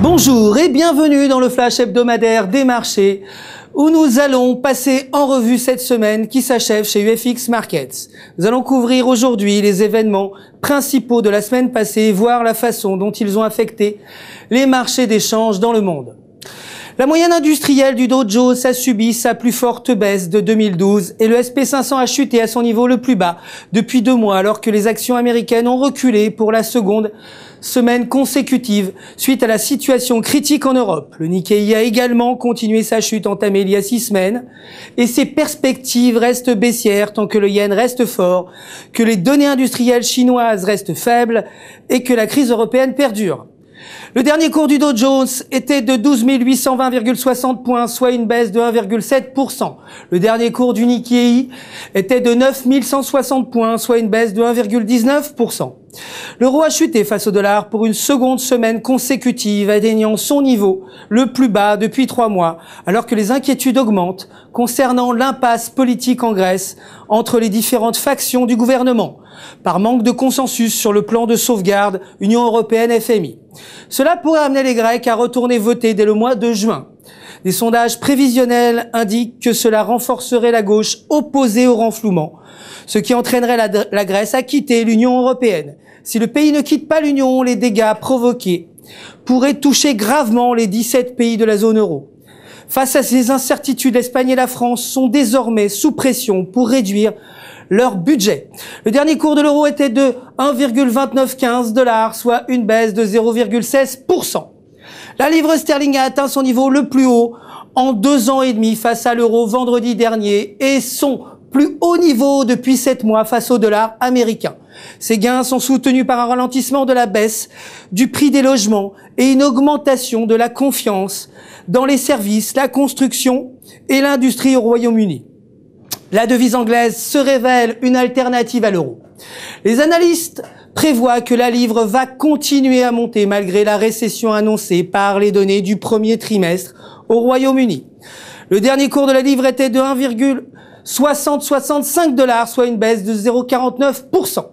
Bonjour et bienvenue dans le flash hebdomadaire des marchés où nous allons passer en revue cette semaine qui s'achève chez UFX Markets. Nous allons couvrir aujourd'hui les événements principaux de la semaine passée, voir la façon dont ils ont affecté les marchés d'échange dans le monde. La moyenne industrielle du Dow Jones a subi sa plus forte baisse de 2012 et le SP500 a chuté à son niveau le plus bas depuis 2 mois alors que les actions américaines ont reculé pour la seconde semaine consécutive suite à la situation critique en Europe. Le Nikkei a également continué sa chute entamée il y a 6 semaines et ses perspectives restent baissières tant que le yen reste fort, que les données industrielles chinoises restent faibles et que la crise européenne perdure. Le dernier cours du Dow Jones était de 12 820,60 points, soit une baisse de 1,7%. Le dernier cours du Nikkei était de 9 160 points, soit une baisse de 1,19%. L'euro a chuté face au dollar pour une seconde semaine consécutive, atteignant son niveau le plus bas depuis 3 mois, alors que les inquiétudes augmentent concernant l'impasse politique en Grèce entre les différentes factions du gouvernement, par manque de consensus sur le plan de sauvegarde Union européenne-FMI. Cela pourrait amener les Grecs à retourner voter dès le mois de juin. Des sondages prévisionnels indiquent que cela renforcerait la gauche opposée au renflouement, ce qui entraînerait la Grèce à quitter l'Union européenne. Si le pays ne quitte pas l'Union, les dégâts provoqués pourraient toucher gravement les 17 pays de la zone euro. Face à ces incertitudes, l'Espagne et la France sont désormais sous pression pour réduire leur budget. Le dernier cours de l'euro était de 1,2915 $, soit une baisse de 0,16%. La livre sterling a atteint son niveau le plus haut en 2 ans et demi face à l'euro vendredi dernier et son plus haut niveau depuis 7 mois face au dollar américain. Ces gains sont soutenus par un ralentissement de la baisse du prix des logements et une augmentation de la confiance dans les services, la construction et l'industrie au Royaume-Uni. La devise anglaise se révèle une alternative à l'euro. Les analystes prévoient que la livre va continuer à monter malgré la récession annoncée par les données du premier trimestre au Royaume-Uni. Le dernier cours de la livre était de 1,6065 $, soit une baisse de 0,49%.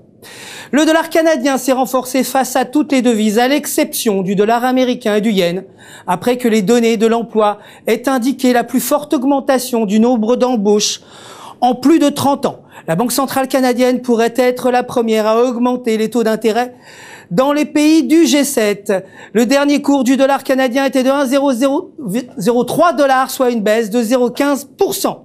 Le dollar canadien s'est renforcé face à toutes les devises, à l'exception du dollar américain et du yen, après que les données de l'emploi aient indiqué la plus forte augmentation du nombre d'embauches en plus de 30 ans. La Banque centrale canadienne pourrait être la première à augmenter les taux d'intérêt dans les pays du G7. Le dernier cours du dollar canadien était de 1,003 $, soit une baisse de 0,15%.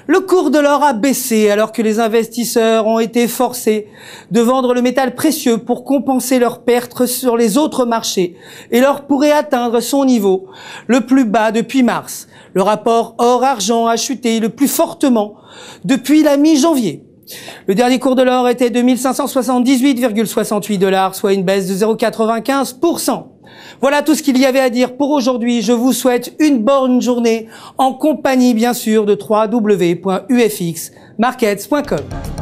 Le cours de l'or a baissé alors que les investisseurs ont été forcés de vendre le métal précieux pour compenser leurs pertes sur les autres marchés et l'or pourrait atteindre son niveau le plus bas depuis mars. Le rapport or-argent a chuté le plus fortement depuis la mi-janvier. Le dernier cours de l'or était de 1578,68 $, soit une baisse de 0,95%. Voilà tout ce qu'il y avait à dire pour aujourd'hui. Je vous souhaite une bonne journée en compagnie bien sûr de www.ufxmarkets.com.